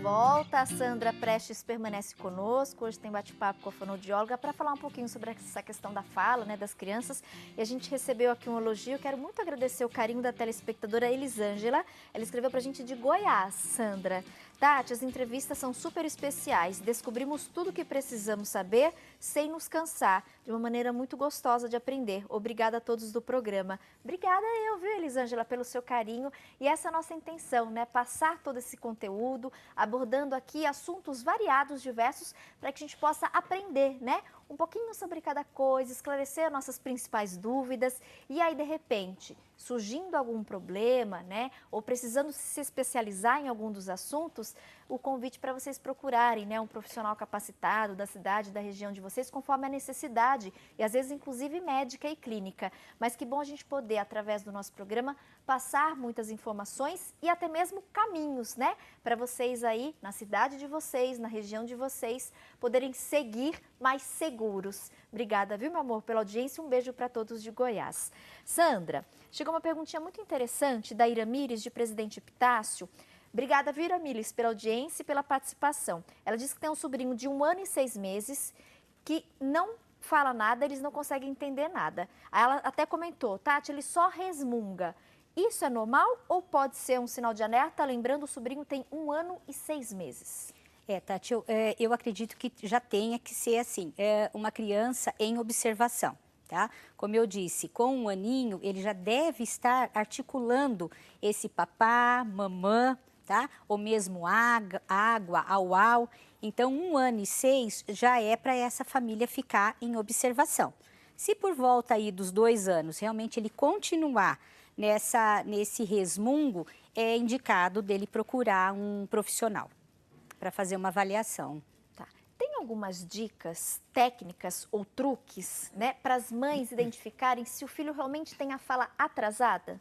volta. A Sandra Prestes permanece conosco. Hoje tem bate-papo com a fonoaudióloga para falar um pouquinho sobre essa questão da fala, né, das crianças. E a gente recebeu aqui um elogio. Quero muito agradecer o carinho da telespectadora Elisângela. Ela escreveu para a gente de Goiás, Sandra. Tati, as entrevistas são super especiais. Descobrimos tudo o que precisamos saber sem nos cansar, de uma maneira muito gostosa de aprender. Obrigada a todos do programa. Obrigada eu, viu, Elisângela, pelo seu carinho. E essa é a nossa intenção, né? Passar todo esse conteúdo, abordando aqui assuntos variados, diversos, para que a gente possa aprender, né? Um pouquinho sobre cada coisa, esclarecer nossas principais dúvidas. E aí, de repente, surgindo algum problema, né, ou precisando se especializar em algum dos assuntos, o convite para vocês procurarem, né, um profissional capacitado da cidade, da região de vocês, conforme a necessidade, e às vezes inclusive médica e clínica. Mas que bom a gente poder, através do nosso programa, passar muitas informações e até mesmo caminhos, né, para vocês aí, na cidade de vocês, na região de vocês, poderem seguir mais seguros. Obrigada, viu, meu amor, pela audiência. Um beijo para todos de Goiás. Sandra, chegou uma perguntinha muito interessante da Iramires, de Presidente Epitácio. Obrigada, viu, Iramires, pela audiência e pela participação. Ela disse que tem um sobrinho de 1 ano e 6 meses que não fala nada, eles não conseguem entender nada. Aí ela até comentou, Tati, ele só resmunga. Isso é normal ou pode ser um sinal de alerta? Lembrando, o sobrinho tem 1 ano e 6 meses. Tati, eu acredito que já tenha que ser assim, uma criança em observação, tá? Como eu disse, com 1 aninho, ele já deve estar articulando esse papá, mamã, tá? Ou mesmo água, au. Então, 1 ano e 6 já é para essa família ficar em observação. Se por volta aí dos 2 anos, realmente ele continuar nesse resmungo, é indicado dele procurar um profissional para fazer uma avaliação. Tá. Tem algumas dicas técnicas ou truques, né, para as mães identificarem se o filho realmente tem a fala atrasada?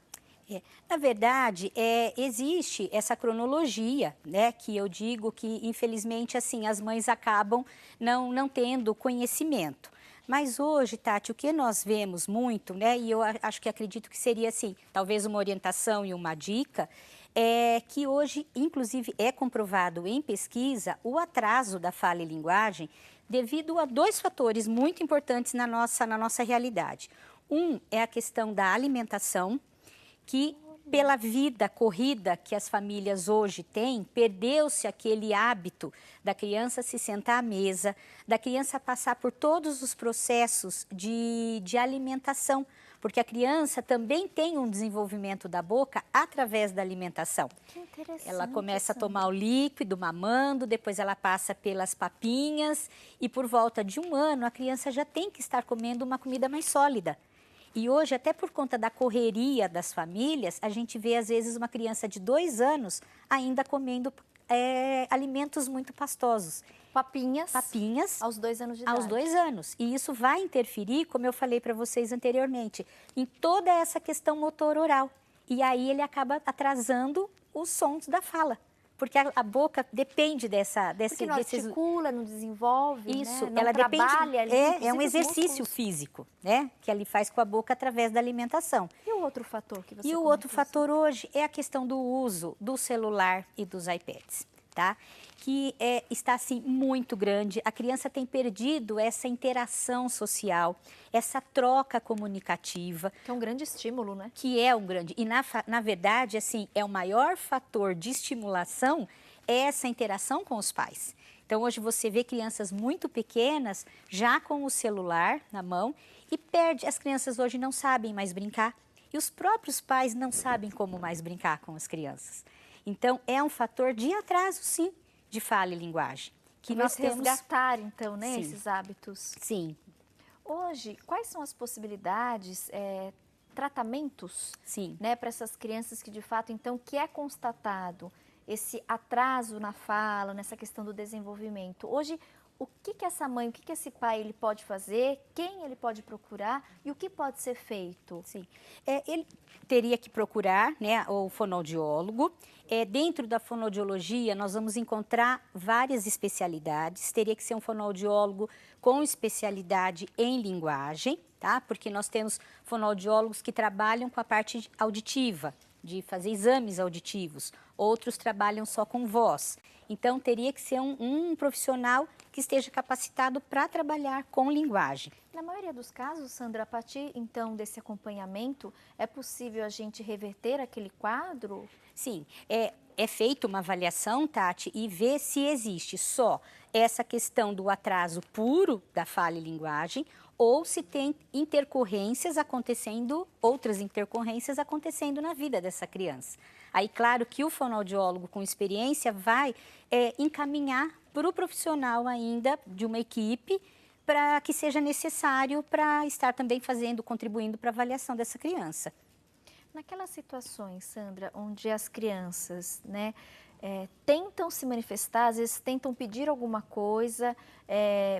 Na verdade, existe essa cronologia, né, que eu digo que, infelizmente, assim, as mães acabam não tendo conhecimento. Mas hoje, Tati, o que nós vemos muito, né, e eu acho que acredito que seria, assim, talvez uma orientação e uma dica, é que hoje, inclusive, é comprovado em pesquisa o atraso da fala e linguagem devido a 2 fatores muito importantes na nossa realidade. Um é a questão da alimentação, que pela vida corrida que as famílias hoje têm, perdeu-se aquele hábito da criança se sentar à mesa, da criança passar por todos os processos de alimentação, porque a criança também tem um desenvolvimento da boca através da alimentação. Que interessante. Ela começa a tomar o líquido, mamando, depois ela passa pelas papinhas e por volta de 1 ano a criança já tem que estar comendo uma comida mais sólida. E hoje, até por conta da correria das famílias, a gente vê às vezes uma criança de 2 anos ainda comendo alimentos muito pastosos. Papinhas Aos 2 anos de idade. Aos 2 anos. E isso vai interferir, como eu falei para vocês anteriormente, em toda essa questão motor oral. E aí ele acaba atrasando os sons da fala. Porque a boca depende Porque não articula, não desenvolve, isso, né? Não ela trabalha. é um exercício físico, né? Que ele faz com a boca através da alimentação. E o outro fator que você E o outro fator hoje é a questão do uso do celular e dos iPads, tá? Que está, assim, muito grande. A criança tem perdido essa interação social, essa troca comunicativa. Que é um grande estímulo, né? Que é um grande... E, na verdade, assim, é o maior fator de estimulação é essa interação com os pais. Então, hoje você vê crianças muito pequenas já com o celular na mão e perde. As crianças hoje não sabem mais brincar e os próprios pais não sabem como mais brincar com as crianças. Então, é um fator de atraso, sim, de fala e linguagem. Que nós resgatar, então, né, sim, esses hábitos. Sim. Hoje, quais são as possibilidades, tratamentos, sim, né, para essas crianças que, de fato, então, que é constatado esse atraso na fala, nessa questão do desenvolvimento? Hoje, o que essa mãe, o que esse pai ele pode fazer, quem ele pode procurar e o que pode ser feito? Sim, ele teria que procurar, né, o fonoaudiólogo. Dentro da fonoaudiologia, nós vamos encontrar várias especialidades. Teria que ser um fonoaudiólogo com especialidade em linguagem, tá? Porque nós temos fonoaudiólogos que trabalham com a parte auditiva, de fazer exames auditivos, outros trabalham só com voz. Então, teria que ser um profissional que esteja capacitado para trabalhar com linguagem. Na maioria dos casos, Sandra, a partir então desse acompanhamento, é possível a gente reverter aquele quadro? Sim, é feita uma avaliação, Tati, e ver se existe só essa questão do atraso puro da fala e linguagem ou se tem intercorrências acontecendo, outras intercorrências acontecendo na vida dessa criança. Aí, claro que o fonoaudiólogo com experiência vai encaminhar para o profissional ainda de uma equipe para que seja necessário para estar também contribuindo para a avaliação dessa criança. Naquelas situações, Sandra, onde as crianças, né, tentam se manifestar, às vezes tentam pedir alguma coisa,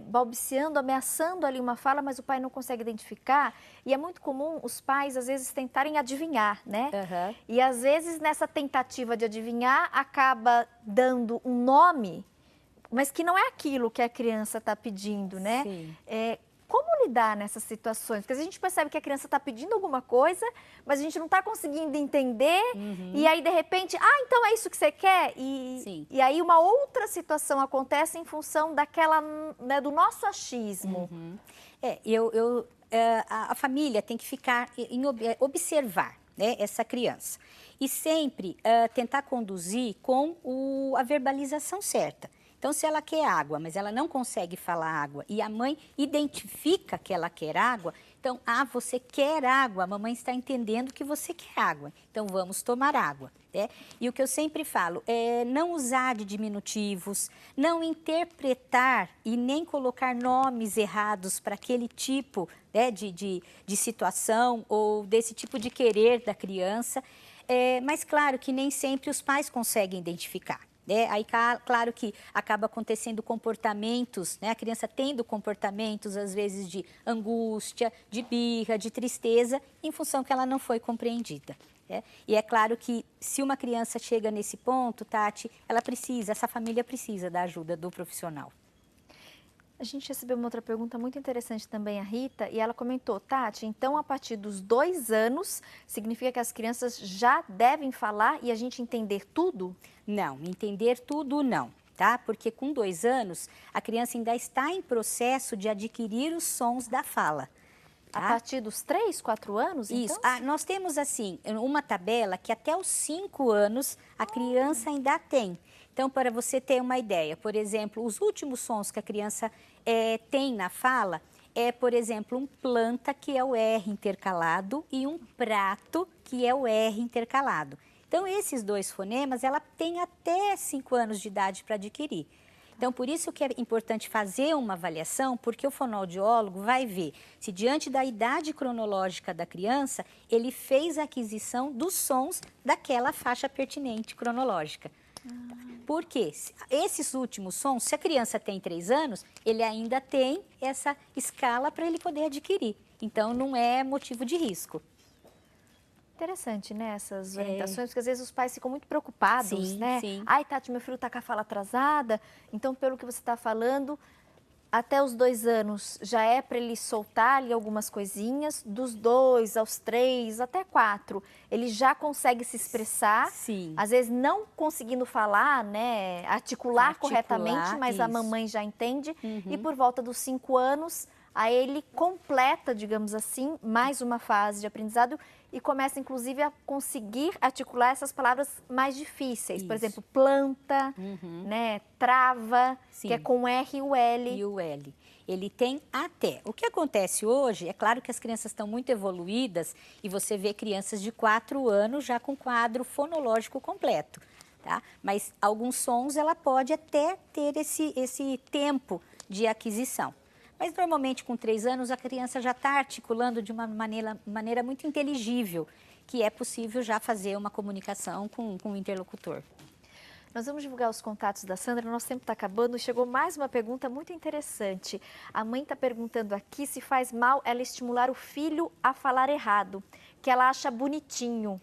balbuciando, ameaçando ali uma fala, mas o pai não consegue identificar, e é muito comum os pais, às vezes, tentarem adivinhar, né? Uhum. E, às vezes, nessa tentativa de adivinhar, acaba dando um nome, mas que não é aquilo que a criança está pedindo, né? Sim. Como lidar nessas situações? Porque a gente percebe que a criança está pedindo alguma coisa, mas a gente não está conseguindo entender, e aí, de repente, então é isso que você quer? E aí uma outra situação acontece em função daquela, né, do nosso achismo. A família tem que ficar observar, né, essa criança e sempre tentar conduzir com a verbalização certa. Então, se ela quer água, mas ela não consegue falar água e a mãe identifica que ela quer água, então, você quer água, a mamãe está entendendo que você quer água, então vamos tomar água. Né? E o que eu sempre falo é não usar de diminutivos, não interpretar e nem colocar nomes errados para aquele tipo, né, de situação ou desse tipo de querer da criança, mas claro que nem sempre os pais conseguem identificar. Aí, claro que acaba acontecendo comportamentos, né? A criança tendo comportamentos, às vezes, de angústia, de birra, de tristeza, em função que ela não foi compreendida. Né? E é claro que se uma criança chega nesse ponto, Tati, essa família precisa da ajuda do profissional. A gente recebeu uma outra pergunta muito interessante também, a Rita, e ela comentou, Tati, então a partir dos 2 anos, significa que as crianças já devem falar e a gente entender tudo? Não, entender tudo não, tá? Porque com 2 anos, a criança ainda está em processo de adquirir os sons da fala. Tá? A partir dos 3, 4 anos, então? Isso, nós temos assim, uma tabela que até os 5 anos a criança ainda tem. Então, para você ter uma ideia, por exemplo, os últimos sons que a criança tem na fala por exemplo, um planta, que é o R intercalado, e um prato, que é o R intercalado. Então, esses 2 fonemas, ela tem até 5 anos de idade para adquirir. Então, por isso que é importante fazer uma avaliação, porque o fonoaudiólogo vai ver se, diante da idade cronológica da criança, ele fez a aquisição dos sons daquela faixa pertinente cronológica. Porque esses últimos sons, se a criança tem 3 anos, ele ainda tem essa escala para ele poder adquirir. Então, não é motivo de risco. Interessante, né, essas orientações, porque às vezes os pais ficam muito preocupados, né? Sim. Ai, Tati, meu filho está com a fala atrasada, então, pelo que você está falando, até os 2 anos já é para ele soltar ali algumas coisinhas, dos 2 aos 3, até 4, ele já consegue se expressar, às vezes não conseguindo falar, né, articular corretamente, mas a mamãe já entende, e por volta dos 5 anos, aí ele completa, digamos assim, mais uma fase de aprendizado e começa, inclusive, a conseguir articular essas palavras mais difíceis. Por exemplo, planta, né, trava, que é com o R e o L. E o L. Ele tem até. O que acontece hoje, é claro que as crianças estão muito evoluídas e você vê crianças de 4 anos já com quadro fonológico completo, tá? Mas alguns sons ela pode até ter esse tempo de aquisição. Mas, normalmente, com 3 anos, a criança já está articulando de uma maneira muito inteligível, que é possível já fazer uma comunicação com o interlocutor. Nós vamos divulgar os contatos da Sandra, nosso tempo está acabando. Chegou mais uma pergunta muito interessante. A mãe está perguntando aqui se faz mal ela estimular o filho a falar errado, que ela acha bonitinho.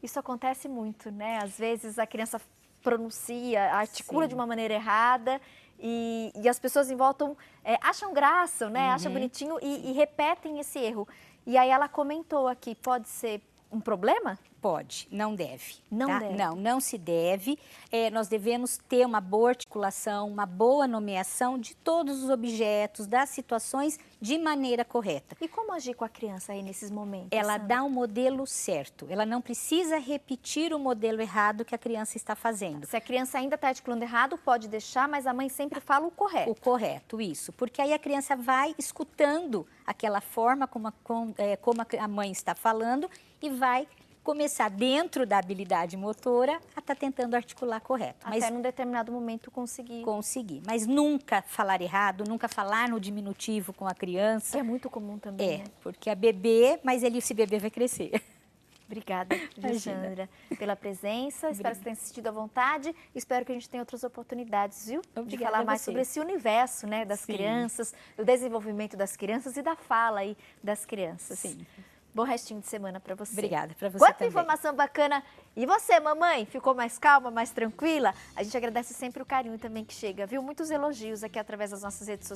Isso acontece muito, né? Às vezes a criança pronuncia, articula de uma maneira errada, e as pessoas em volta acham graça, né? Acham bonitinho e repetem esse erro. E aí ela comentou aqui, pode ser um problema? Pode, não deve. Não tá? deve. Não se deve. Nós devemos ter uma boa articulação, uma boa nomeação de todos os objetos, das situações, de maneira correta. E como agir com a criança aí nesses momentos? Ela Sandra? dá um modelo certo. Ela não precisa repetir o modelo errado que a criança está fazendo. Se a criança ainda está articulando errado, pode deixar, mas a mãe sempre fala o correto. O correto, isso. Porque aí a criança vai escutando aquela forma como a mãe está falando e vai começar dentro da habilidade motora a estar tentando articular correto. Até num determinado momento conseguir. Conseguir. Mas nunca falar errado, nunca falar no diminutivo com a criança. Que é muito comum também, né? Porque é bebê, mas esse bebê vai crescer. Obrigada, Sandra, pela presença. Espero que você tenha assistido à vontade. Espero que a gente tenha outras oportunidades, viu? Obrigada de falar mais a você. sobre esse universo, né, das crianças, do desenvolvimento das crianças e da fala aí das crianças. Sim. Bom restinho de semana para você. Obrigada, para você Quanta também. informação bacana. E você, mamãe, ficou mais calma, mais tranquila? A gente agradece sempre o carinho também que chega, viu? Muitos elogios aqui através das nossas redes sociais.